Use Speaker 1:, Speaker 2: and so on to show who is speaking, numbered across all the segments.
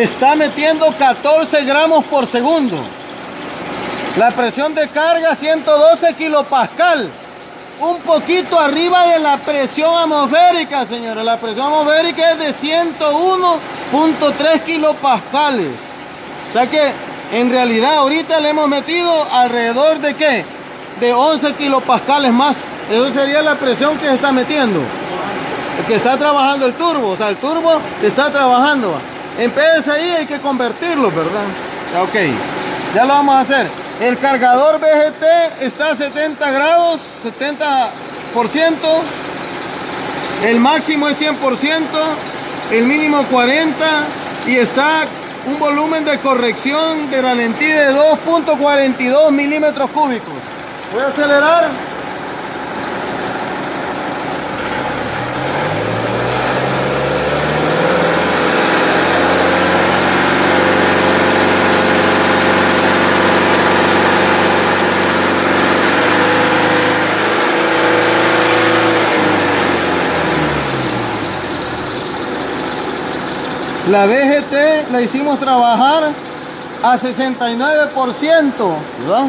Speaker 1: está metiendo 14 gramos por segundo. La presión de carga 112 kilopascal, un poquito arriba de la presión atmosférica, señores. La presión atmosférica es de 101.3 kilopascales. O sea que en realidad ahorita le hemos metido alrededor de ¿qué? De 11 kilopascales más. Eso sería la presión que está metiendo, que está trabajando el turbo. O sea, el turbo está trabajando. En PSI hay que convertirlo, ¿verdad? Ok, ya lo vamos a hacer. El cargador VGT está a 70 grados, 70%. El máximo es 100%, el mínimo 40%. Y está un volumen de corrección de ralentí de 2.42 milímetros cúbicos. Voy a acelerar. La VGT la hicimos trabajar a 69%, ¿verdad?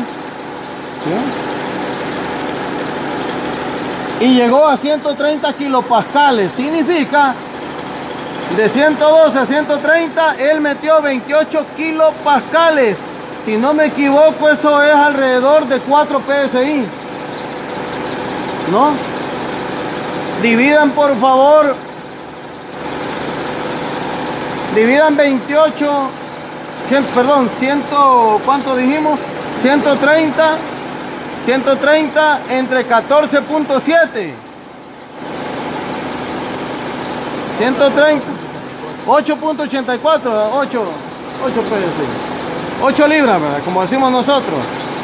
Speaker 1: ¿Sí? Y llegó a 130 kilopascales. Significa, de 112 a 130, él metió 28 kilopascales. Si no me equivoco, eso es alrededor de 4 PSI. ¿No? Dividan, por favor. Dividan 28, perdón, 100, ¿cuánto dijimos? 130 entre 14.7. 130, 8.84, 8 PSI. 8 libras, ¿verdad? Como decimos nosotros.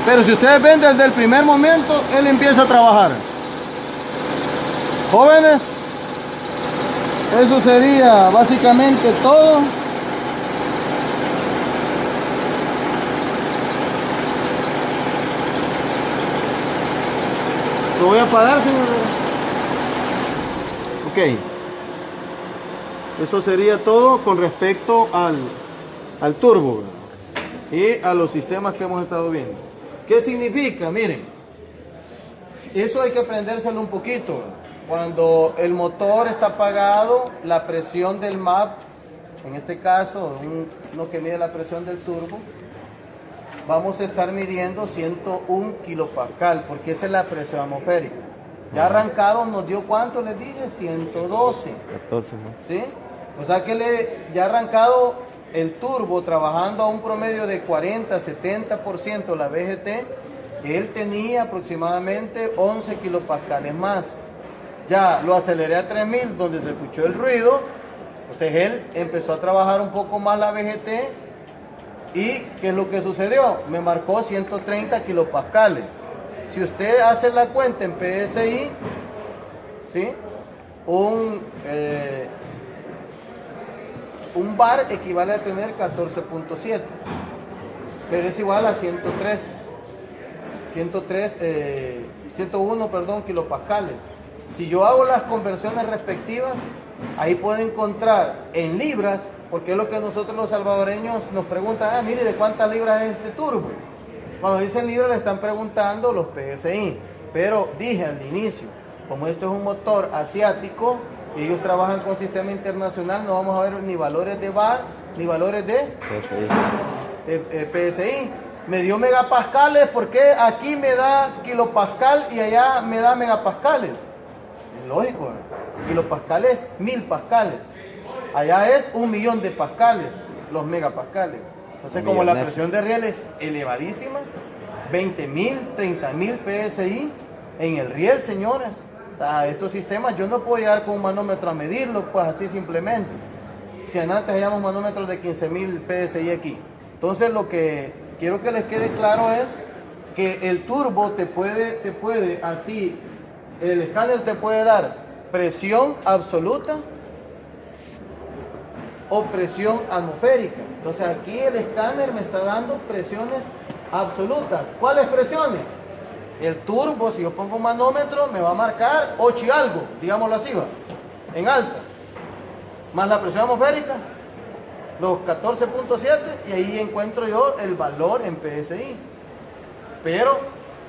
Speaker 1: Pero si ustedes ven desde el primer momento, él empieza a trabajar. Jóvenes, eso sería básicamente todo. Lo voy a apagar, señor. Ok. Eso sería todo con respecto al turbo, ¿verdad? Y a los sistemas que hemos estado viendo. ¿Qué significa? Miren, eso hay que aprendérselo un poquito, ¿verdad? Cuando el motor está apagado, la presión del MAP, en este caso, lo que mide la presión del turbo, vamos a estar midiendo 101 kilopascal, porque esa es la presión atmosférica. Ya arrancado nos dio, ¿cuánto les dije? 112. 14, ¿no? ¿Sí? O sea que ya arrancado el turbo, trabajando a un promedio de 40-70% la VGT, él tenía aproximadamente 11 kilopascales más. Ya lo aceleré a 3000, donde se escuchó el ruido. Entonces él empezó a trabajar un poco más la VGT. ¿Y qué es lo que sucedió? Me marcó 130 kilopascales. Si usted hace la cuenta en PSI, ¿sí? Un bar equivale a tener 14.7, pero es igual a 101, perdón, kilopascales. Si yo hago las conversiones respectivas, ahí puedo encontrar en libras, porque es lo que nosotros los salvadoreños nos preguntan, mire, ¿de cuántas libras es este turbo? Cuando dicen libras le están preguntando los PSI, pero dije al inicio, como esto es un motor asiático y ellos trabajan con sistema internacional, no vamos a ver ni valores de bar, ni valores de PSI. Me dio megapascales, porque aquí me da kilopascal y allá me da megapascales. Es lógico, ¿eh? Kilopascales, 1000 pascales. Allá es 1.000.000 de pascales, los megapascales. Entonces, como la presión de riel es elevadísima, 20.000, 30.000 PSI en el riel, señores. Estos sistemas yo no puedo llegar con un manómetro a medirlo, pues así simplemente. Si antes teníamos manómetros de 15.000 PSI aquí. Entonces, lo que quiero que les quede claro es que el turbo te puede a ti, el escáner te puede dar presión absoluta o presión atmosférica. Entonces aquí el escáner me está dando presiones absolutas. ¿Cuáles presiones? El turbo, si yo pongo un manómetro, me va a marcar 8 y algo, digámoslo así, va, en alta. Más la presión atmosférica, los 14.7 y ahí encuentro yo el valor en PSI. Pero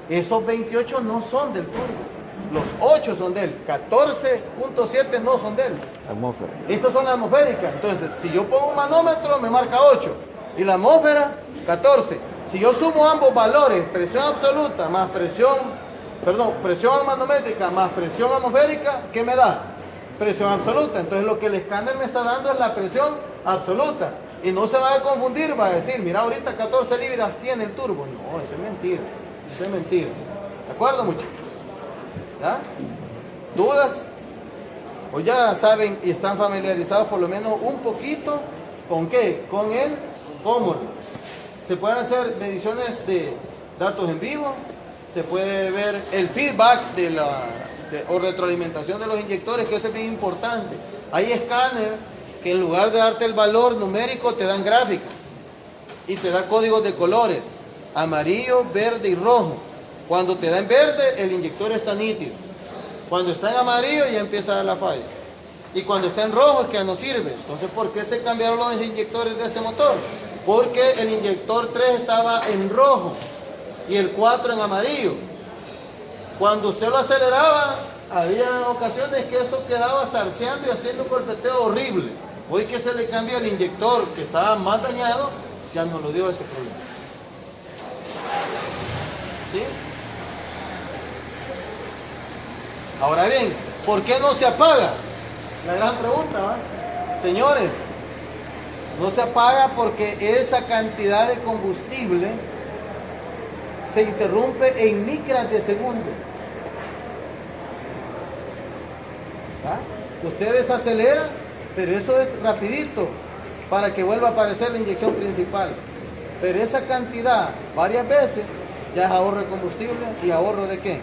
Speaker 1: esos 28 no son del turbo. Los 8 son de él, 14.7 no son de él.
Speaker 2: Atmósfera.
Speaker 1: Esas son las atmosféricas. Entonces, si yo pongo un manómetro, me marca 8. Y la atmósfera, 14. Si yo sumo ambos valores, presión absoluta más presión manométrica más presión atmosférica, ¿qué me da? Presión absoluta. Entonces, lo que el escáner me está dando es la presión absoluta. Y no se va a confundir, va a decir, mira, ahorita 14 libras tiene el turbo. No, eso es mentira. Eso es mentira. ¿De acuerdo, muchachos? ¿Ya? ¿Dudas? O ya saben y están familiarizados por lo menos un poquito con qué, con el cómodo. Se pueden hacer mediciones de datos en vivo, se puede ver el feedback o retroalimentación de los inyectores, que eso es bien importante. Hay escáneres que en lugar de darte el valor numérico te dan gráficas y te da códigos de colores, amarillo, verde y rojo. Cuando te da en verde, el inyector está nítido. Cuando está en amarillo, ya empieza a dar la falla. Y cuando está en rojo, es que ya no sirve. Entonces, ¿por qué se cambiaron los inyectores de este motor? Porque el inyector 3 estaba en rojo y el 4 en amarillo. Cuando usted lo aceleraba, había ocasiones que eso quedaba zarceando y haciendo un golpeteo horrible. Hoy que se le cambió el inyector, que estaba más dañado, ya no lo dio ese problema. ¿Sí? Ahora bien, ¿por qué no se apaga? La gran pregunta, ¿va? Señores, no se apaga porque esa cantidad de combustible se interrumpe en micras de segundo. ¿Va? Ustedes aceleran, pero eso es rapidito para que vuelva a aparecer la inyección principal. Pero esa cantidad, varias veces, ya es ahorro de combustible y ahorro de ¿qué?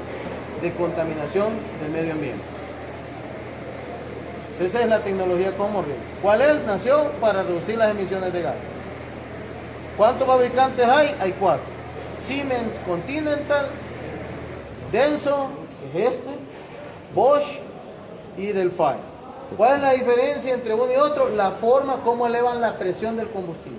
Speaker 1: De contaminación del medio ambiente. Esa es la tecnología Comorriel. ¿Cuál es? Nació para reducir las emisiones de gases. ¿Cuántos fabricantes hay? Hay 4. Siemens Continental, Denso, es este, Bosch y Delphi. ¿Cuál es la diferencia entre uno y otro? La forma como elevan la presión del combustible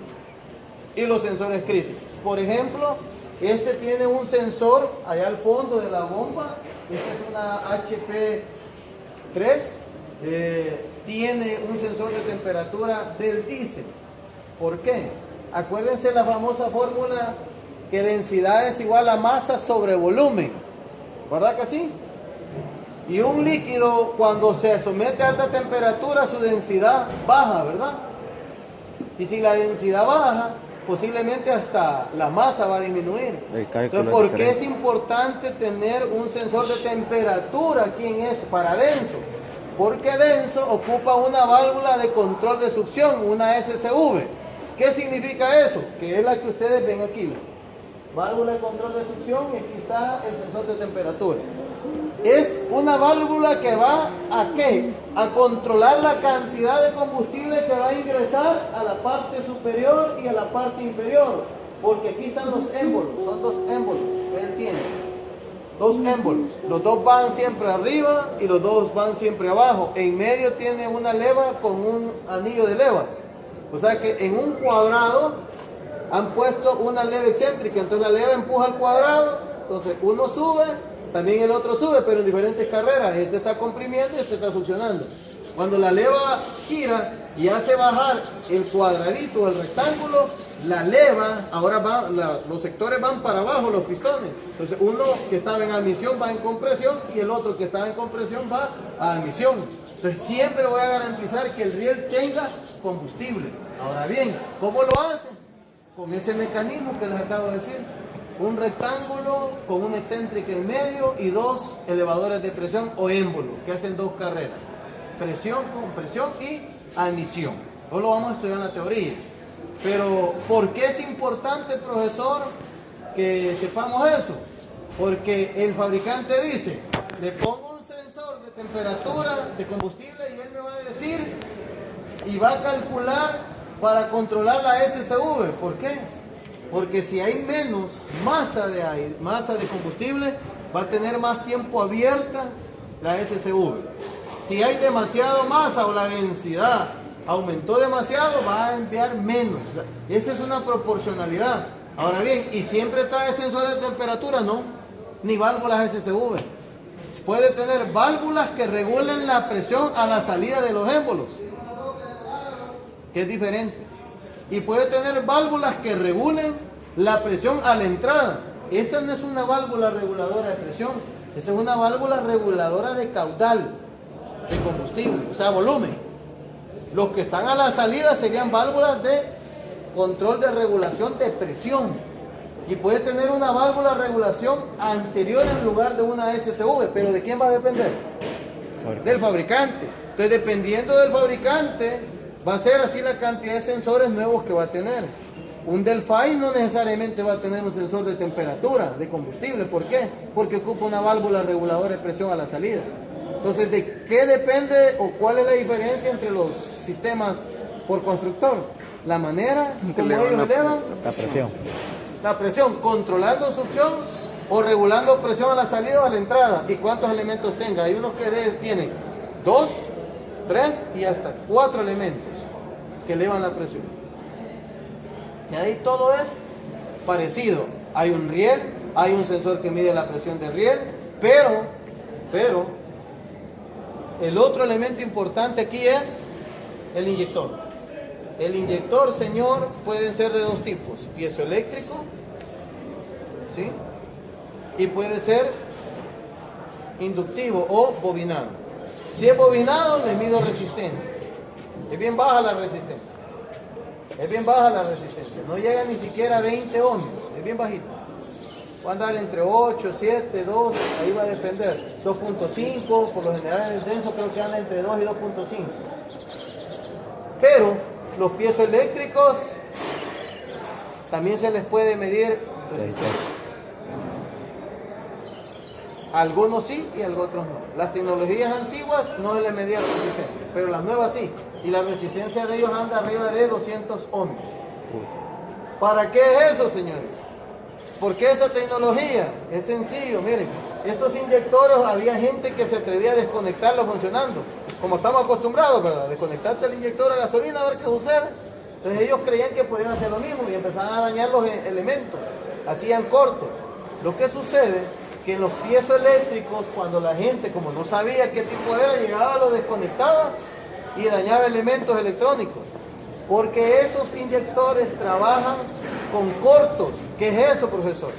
Speaker 1: y los sensores críticos. Por ejemplo, este tiene un sensor allá al fondo de la bomba. Esta es una HP3. Tiene un sensor de temperatura del diésel. ¿Por qué? Acuérdense la famosa fórmula que densidad es igual a masa sobre volumen. ¿Verdad que sí? Y un líquido, cuando se somete a alta temperatura, su densidad baja, ¿verdad? Y si la densidad baja, posiblemente hasta la masa va a disminuir. Entonces, ¿por qué es importante tener un sensor de temperatura aquí en esto para denso? Porque denso ocupa una válvula de control de succión, una SCV. ¿Qué significa eso? Que es la que ustedes ven aquí. Válvula de control de succión y aquí está el sensor de temperatura. Es una válvula que va ¿a qué? A controlar la cantidad de combustible que va a ingresar a la parte superior y a la parte inferior. Porque aquí están los émbolos, son 2 émbolos que él tiene. 2 émbolos, los 2 van siempre arriba y los 2 van siempre abajo. En medio tiene una leva con un anillo de levas. O sea que en un cuadrado han puesto una leva excéntrica. Entonces la leva empuja al cuadrado. Entonces uno sube, también el otro sube, pero en diferentes carreras. Este está comprimiendo y este está succionando. Cuando la leva gira y hace bajar el cuadradito, el rectángulo, la leva, ahora va, los sectores van para abajo, los pistones. Entonces uno que estaba en admisión va en compresión y el otro que estaba en compresión va a admisión. Entonces siempre voy a garantizar que el riel tenga combustible. Ahora bien, ¿cómo lo hace? Con ese mecanismo que les acabo de decir. Un rectángulo con una excéntrica en medio y 2 elevadores de presión o émbolos que hacen 2 carreras. Presión, compresión y admisión. No lo vamos a estudiar en la teoría. Pero, ¿por qué es importante, profesor, que sepamos eso? Porque el fabricante dice, le pongo un sensor de temperatura, de combustible, y él me va a decir, y va a calcular para controlar la SCV. ¿Por qué? Porque si hay menos masa de aire, masa de combustible, va a tener más tiempo abierta la SCV. Si hay demasiada masa o la densidad aumentó demasiado, va a enviar menos. O sea, esa es una proporcionalidad. Ahora bien, ¿y siempre trae sensores de temperatura? No, ni válvulas SSV. Puede tener válvulas que regulen la presión a la salida de los émbolos, que es diferente. Y puede tener válvulas que regulen la presión a la entrada. Esta no es una válvula reguladora de presión, esta es una válvula reguladora de caudal de combustible, o sea, volumen. Los que están a la salida serían válvulas de control de regulación de presión. Y puede tener una válvula de regulación anterior en lugar de una SSV, pero ¿de quién va a depender? Del fabricante. Entonces, dependiendo del fabricante, va a ser así la cantidad de sensores nuevos que va a tener. Un Delphi no necesariamente va a tener un sensor de temperatura, de combustible. ¿Por qué? Porque ocupa una válvula reguladora de presión a la salida. Entonces, ¿de qué depende o cuál es la diferencia entre los sistemas por constructor? La manera como ellos elevan
Speaker 2: la presión.
Speaker 1: La presión, controlando succión o regulando presión a la salida o a la entrada. ¿Y cuántos elementos tenga? Hay unos que tienen 2, 3 y hasta 4 elementos que elevan la presión. Y ahí todo es parecido. Hay un riel, hay un sensor que mide la presión del riel, pero el otro elemento importante aquí es el inyector. El inyector, señor, puede ser de dos tipos: piezoeléctrico, ¿sí? Y puede ser inductivo o bobinado. Si es bobinado, le mido resistencia. Es bien baja la resistencia. Es bien baja la resistencia. No llega ni siquiera a 20 ohmios. Es bien bajito. Va a andar entre 8, 7, 2, ahí va a depender. 2.5, por lo general el denso creo que anda entre 2 y 2.5. Pero los piezoeléctricos también se les puede medir resistencia. Algunos sí y algunos no. Las tecnologías antiguas no les medían resistencia, pero las nuevas sí. Y la resistencia de ellos anda arriba de 200 ohmios. ¿Para qué es eso, señores? ¿Por qué esa tecnología? Es sencillo, miren. Estos inyectores, había gente que se atrevía a desconectarlos funcionando, como estamos acostumbrados, ¿verdad? Desconectarse el inyector a gasolina a ver qué sucede. Entonces ellos creían que podían hacer lo mismo y empezaban a dañar los elementos, hacían cortos. Lo que sucede que en los piezoeléctricos, cuando la gente, como no sabía qué tipo era, llegaba, lo desconectaba y dañaba elementos electrónicos. Porque esos inyectores trabajan con cortos. ¿Qué es eso, profesor?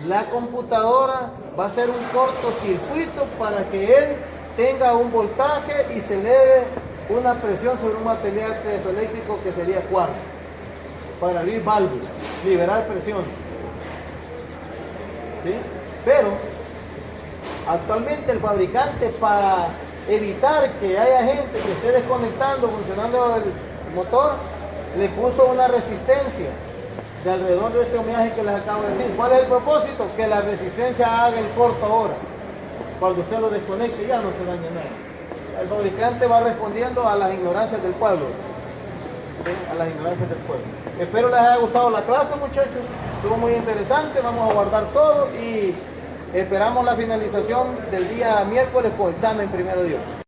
Speaker 1: La computadora va a hacer un cortocircuito para que él tenga un voltaje y se eleve una presión sobre un material piezoeléctrico que sería cuarzo, para abrir válvulas, liberar presión. ¿Sí? Pero actualmente el fabricante, para evitar que haya gente que esté desconectando, funcionando el motor, le puso una resistencia de alrededor de ese ohmiaje que les acabo de decir. ¿Cuál es el propósito? Que la resistencia haga el corto ahora. Cuando usted lo desconecte ya no se daña nada. El fabricante va respondiendo a las ignorancias del pueblo. ¿Sí? A las ignorancias del pueblo. Espero les haya gustado la clase, muchachos. Estuvo muy interesante. Vamos a guardar todo y esperamos la finalización del día miércoles con examen, primero Dios.